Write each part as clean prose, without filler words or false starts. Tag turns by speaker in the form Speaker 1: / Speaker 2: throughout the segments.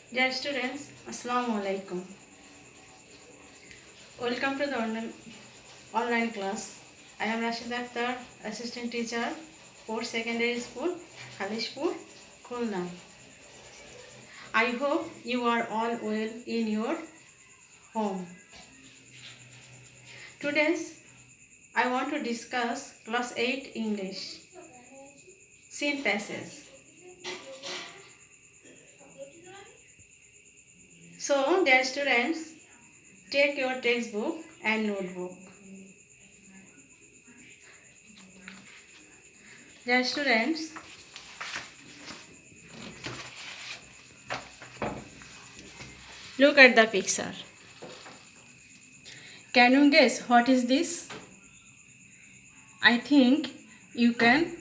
Speaker 1: Dear students, Assalamu alaikum. Welcome to the online class. I am Rashid Akhtar, Assistant Teacher, Port Secondary School, Khalishpur, Khulna. I hope you are all well in your home. Today, I want to discuss Class 8 English. Scene passage. So, dear students, take your textbook and notebook. Dear students, look at the picture. Can you guess what is this? I think you can.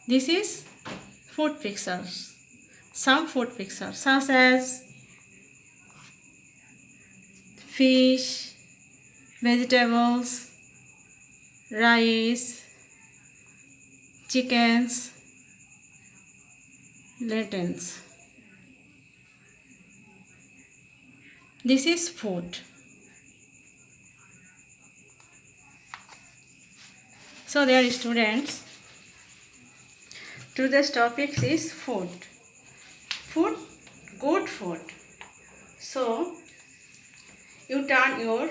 Speaker 1: This is food pictures. Some food pictures such as fish, vegetables, rice, chickens, lentils. This is food. So dear students, today's topic is food. Food, good food. So you turn your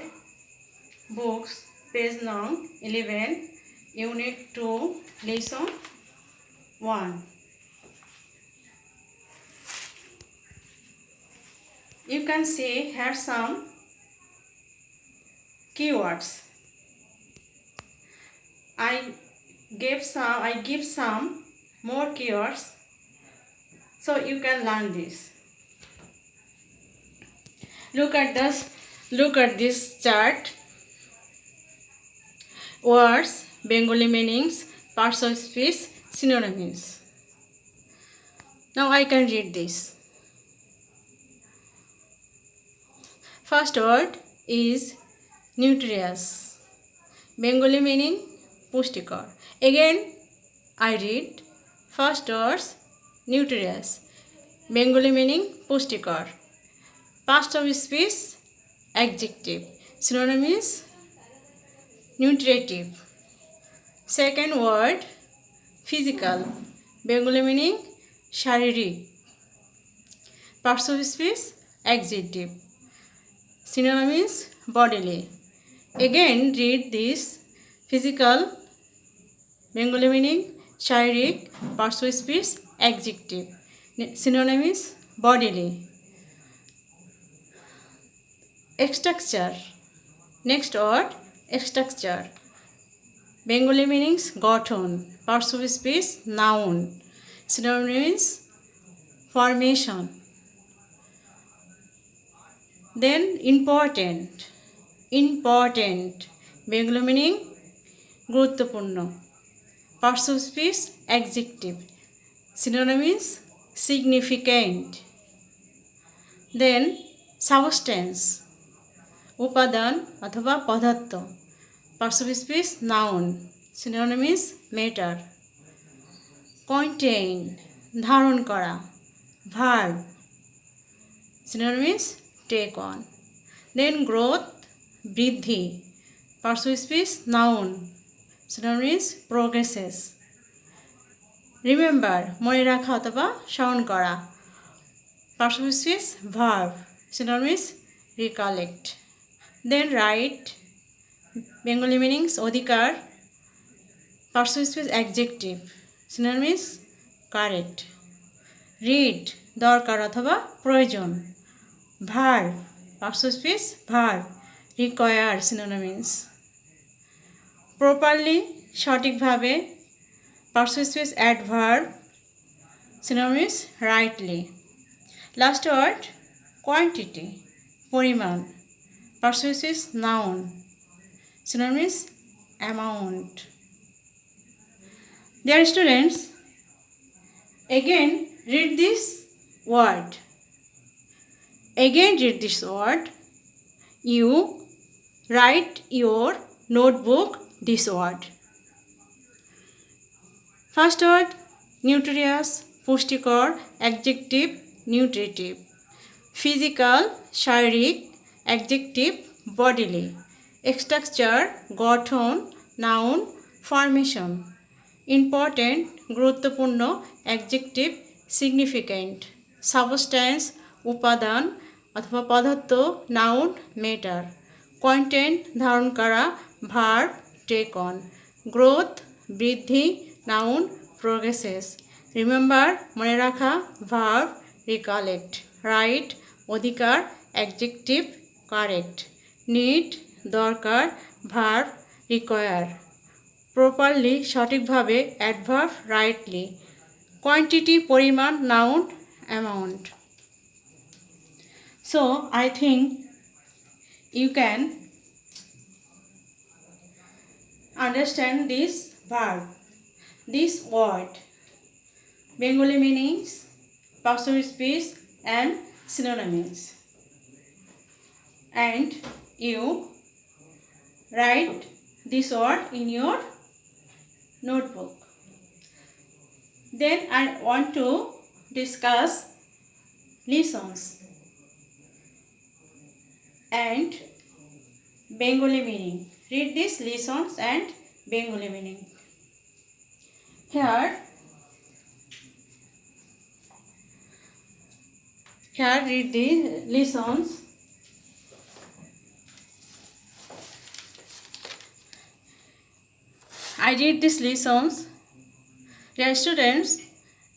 Speaker 1: books, page number 11, unit 2, lesson 1. You can see here some keywords. I give some more keywords so you can learn this. Look at this chart. Words, Bengali meanings, parts of speech, synonyms. Now I can read this. First word is nutritious. Bengali meaning pushtikar. Again I read. First words nutritious. Bengali meaning pushtikar. Past of speech adjective. Synonym is nutritive. Second word physical. Bengali meaning sharirik. Parts of speech adjective. Synonym is bodily. Again read this. Physical, Bengali meaning sharirik, parts of speech adjective. Synonym is bodily. Structure. Next word structure. Bengali meanings গঠন, parts of speech noun. Synonym is formation. Then important. Bengali meaning গুরুত্বপূর্ণ, parts of speech adjective. Synonym is significant. Then substance, উপাদান অথবা পদার্থ, parts of speech noun. Synonym is matter. Contain, ধারণ করা, verb. Synonym is take on. Then growth, বৃদ্ধি, parts of speech noun. Synonym is progresses. Remember, মনে রাখা অথবা স্মরণ করা, parts of speech verb. Synonym is recollect. Then right, Bengali meanings অধিকার, parts of speech adjective. Synonym is correct. Read, দরকার অথবা প্রয়োজন, verb, parts of speech verb. Require, synonyms. Properly, সঠিকভাবে, parts of speech adverb. Synonyms rightly. Last word quantity, পরিমাণ, parts of speech noun. Synonyms amount. Dear students, again read this word. You write your notebook this word. First word nutritious, পুষ্টিকর, adjective nutritive. Physical শারীরিক, adjective bodily. Structure গঠন, noun formation. Important গুরুত্বপূর্ণ, adjective significant. Substance উপাদান অথবা পদার্থ, noun matter. Content ধারণ করা, verb take on. Growth বৃদ্ধি, নাউন প্রোগ্রেসেস। রিমেম্বার মনে রাখা, ভার্ব রিকালেক্ট। রাইট অধিকার, অ্যাডজেক্টিভ কারেক্ট। নিড দরকার, ভার্ব রিকোয়ার। প্রপারলি সঠিকভাবে, অ্যাডভার্ব রাইটলি। কোয়ান্টিটি পরিমাণ, noun amount. So I think you can understand this verb, this word, Bengali meanings, parts of speech and synonyms. And you write this word in your notebook. Then I want to discuss lessons and Bengali meaning. Read these lessons and Bengali meaning. Here read the lessons. I read these lessons. Dear students,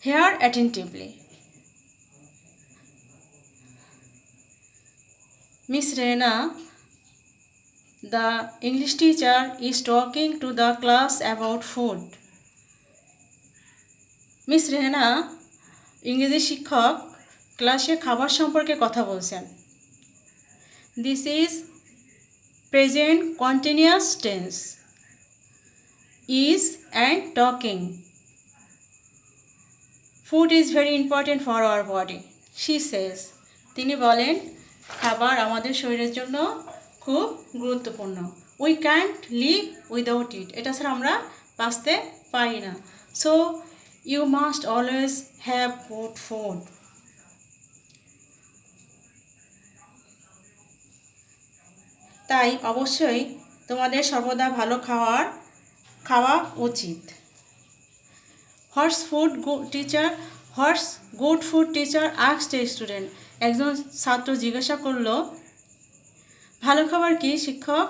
Speaker 1: hear attentively. Miss Rena, the English teacher, is talking to the class about food. Miss Rena, ইংরেজি শিক্ষক ক্লাসে খাবার সম্পর্কে কথা বলছেন। This is present continuous tense. Is and talking. Food is very important for our body. She says. তিনি বলেন খাবার আমাদের শরীরের জন্য খুব গুরুত্বপূর্ণ। We can't live without it. এটা ছাড়া আমরা বাঁচতে পারি না। So you must always have good food. তাই অবশ্যই তোমাদের সর্বদা ভালো খাওয়া উচিত। What's good food teacher asked a student. একজন ছাত্র জিজ্ঞাসা করলো ভালো খাবার কি শিক্ষক?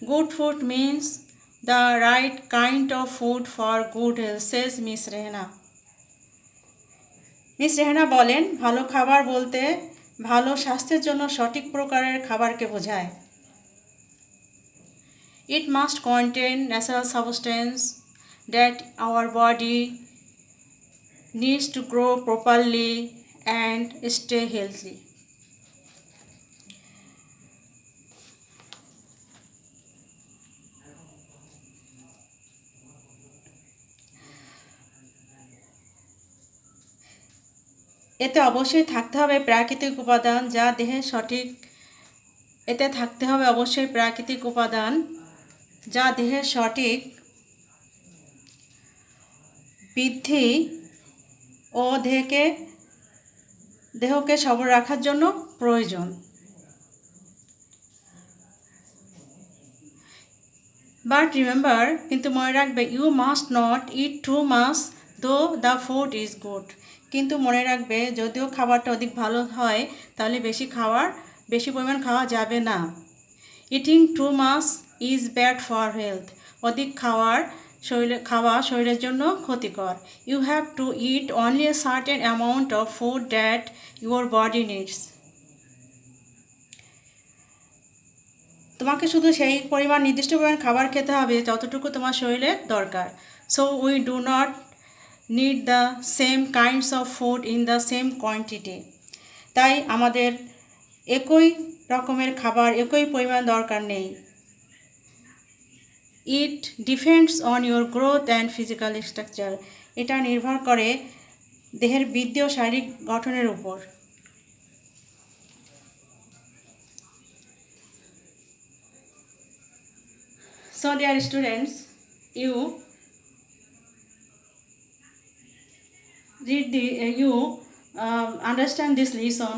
Speaker 1: Good food means the right kind of food for good health, says miss Rehana. Miss Rehana বলেন ভালো খাবার বলতে ভালো স্বাস্থ্যের জন্য সঠিক প্রকারের খাবারকে বোঝায়। It must contain natural substance that our body needs to grow properly and stay healthy. এতে অবশ্যই থাকতে হবে প্রাকৃতিক উপাদান যা দেহের সঠিক এতে থাকতে হবে অবশ্যই প্রাকৃতিক উপাদান যা দেহের সঠিক বৃদ্ধি ও দেহকে সবল রাখার জন্য প্রয়োজন। বাট রিমেম্বার কিন্তু মনে রাখবে you must not eat too much though the food is good. কিন্তু মনে রাখবে যদিও খাবারটা অধিক ভালো হয় তাহলে বেশি পরিমাণ খাওয়া যাবে না। Eating too much is bad for health. অধিক খাওয়া শরীরের জন্য ক্ষতিকর। You have to eat only a certain amount of food that your body needs. তোমাকে শুধু সেই নির্দিষ্ট পরিমাণ খাবার খেতে হবে যতটুকু তোমার শরীরের দরকার। So we do not need the same kinds of food in the same quantity. তাই আমাদের একই রকমের খাবার একই পরিমাণ দরকার নেই। It depends on your growth and physical structure. এটা নির্ভর করে দেহের বৃদ্ধি ও শারীরিক গঠনের উপর। So dear students, you read you understand this lesson.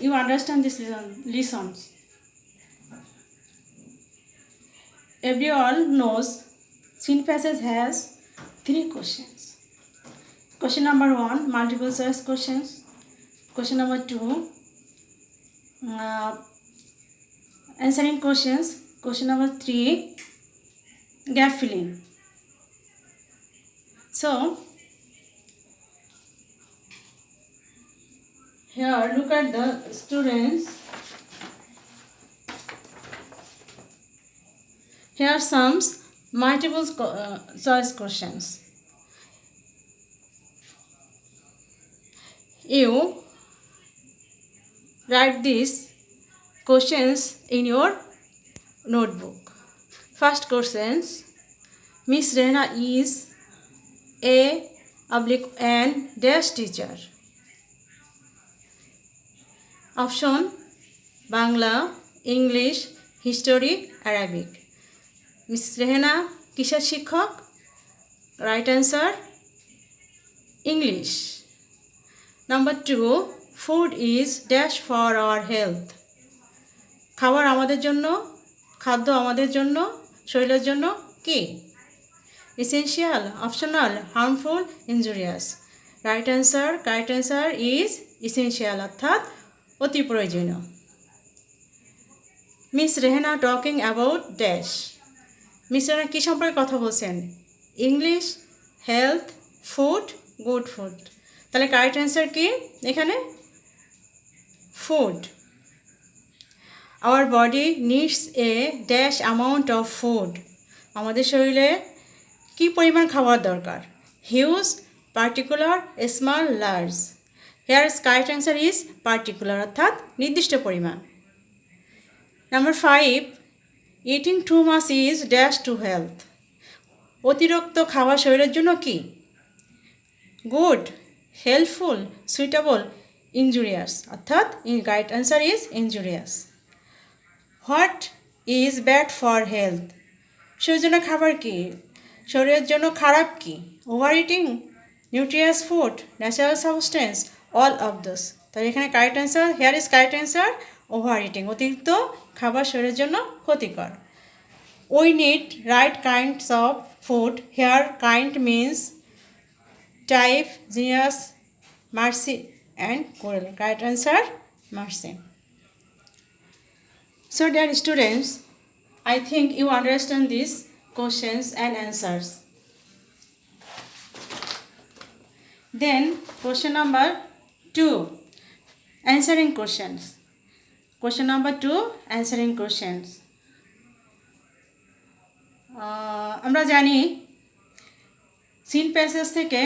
Speaker 1: You understand this lessons. Everyone knows Seen passage has 3 questions. Question number 1, multiple choice questions. Question number 2, answering questions. Question number 3, gap filling. So here look at the students. Here are some multiple choice questions. You write these questions in your notebook. First questions. Miss Rehna is A/N dash teacher. Option: Bangla, English, History, Arabic. Miss Rehna কিসের শিক্ষক? Right answer, English. Number 2, food is dash for our health. খাবার আমাদের জন্য, খাদ্য আমাদের জন্য, শরীরের জন্য কি? Essential, optional, harmful, injurious. Right answer, correct answer is essential, অর্থাৎ অতি প্রয়োজনীয়. Miss Rehna talking about dash. Miss Rehna কী সম্পর্কে কথা বলছেন? English, health, food, good food. তাহলে কারেক্ট অ্যান্সার কি এখানে? Food. Our body needs a dash amount of food. আমাদের শরীরে কী পরিমাণ খাবার দরকার? Huge, particular, small, large. Here correct answer is particular, অর্থাৎ নির্দিষ্ট পরিমাণ. Number 5, eating too much is dash to health. অতিরিক্ত খাওয়া শরীরের জন্য কি? গুড, হেল্পফুল, সুইটেবল, ইনজুরিয়াস, অর্থাৎ right answer is injurious. What is bad for health. শরীরের জন্য খাবার কি? শরীরের জন্য খারাপ কি? Overeating, nutritious food, natural substance, all of those. তাহলে এখানে correct answer, here is correct answer overeating. অতিরিক্ত খাবার শরীরের জন্য ক্ষতিকর. We need right kinds of food. Here kind means type, genius, mercy and coral. Correct answer mercy. So dear students, I think you understand these questions and answers. Then question number 2, answering questions. Question number 2, answering questions. আমরা জানি seen passage থেকে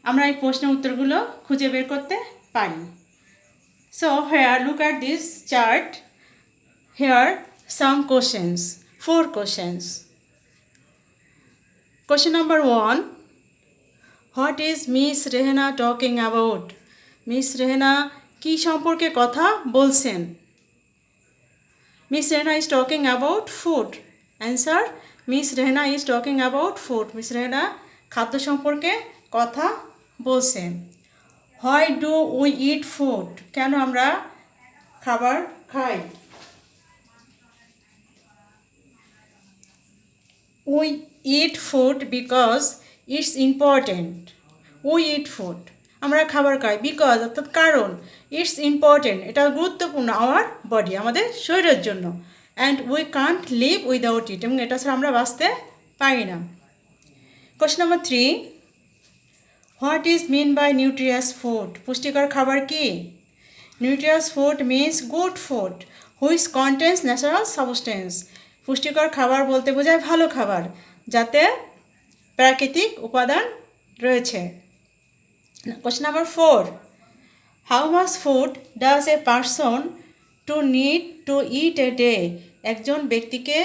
Speaker 1: আমরা এই প্রশ্নের উত্তরগুলো খুঁজে বের করতে পারি. So here look at this chart. Here some questions, 4 questions. Question number 1, what is Miss Rehna talking about? Miss Rehna কি সম্পর্কে কথা বলছেন? Miss Rehna is talking about food. Answer, Miss Rehna is talking about food. Miss Rehna খাদ্য সম্পর্কে কথা বলছেন. Why do we eat food? কেন আমরা খাবার খাই? We eat food because it's important. We eat food. আমরা খাবার খাই বিকজ অর্থাৎ কারণ, ইটস ইম্পর্টেন্ট, এটা গুরুত্বপূর্ণ, আওয়ার বডি আমাদের শরীরের জন্য, and we can't live without it, এবং এটা ছাড়া আমরা বাঁচতে পারি না. Question number 3, what is mean by nutritious food? পুষ্টিকর খাবার কি? Nutritious food means good food which contains natural substance. পুষ্টিকর খাবার বলতে বোঝায় ভালো খাবার যাতে প্রাকৃতিক উপাদান রয়েছে. Question number 4, how much food does a person to need to eat a day? একজন ব্যক্তিকে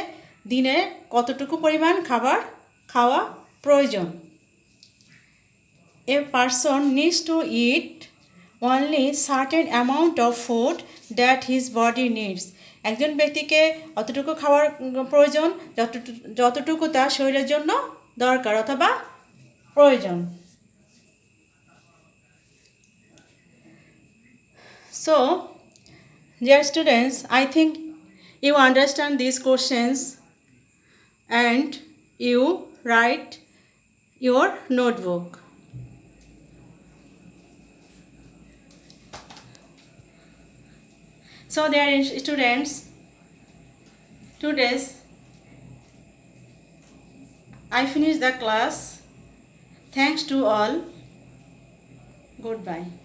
Speaker 1: দিনে কতটুকু পরিমাণ খাবার খাওয়া প্রয়োজন? A person needs to eat only certain amount of food that his body needs. একজন ব্যক্তিকে অতটুকু খাওয়ার প্রয়োজন যতটুকু তার শরীরের জন্য দরকার অথবা প্রয়োজন। So, dear students, I think you understand these questions and you write your notebook. So, dear students, today's I finished the class. Thanks to all. Goodbye.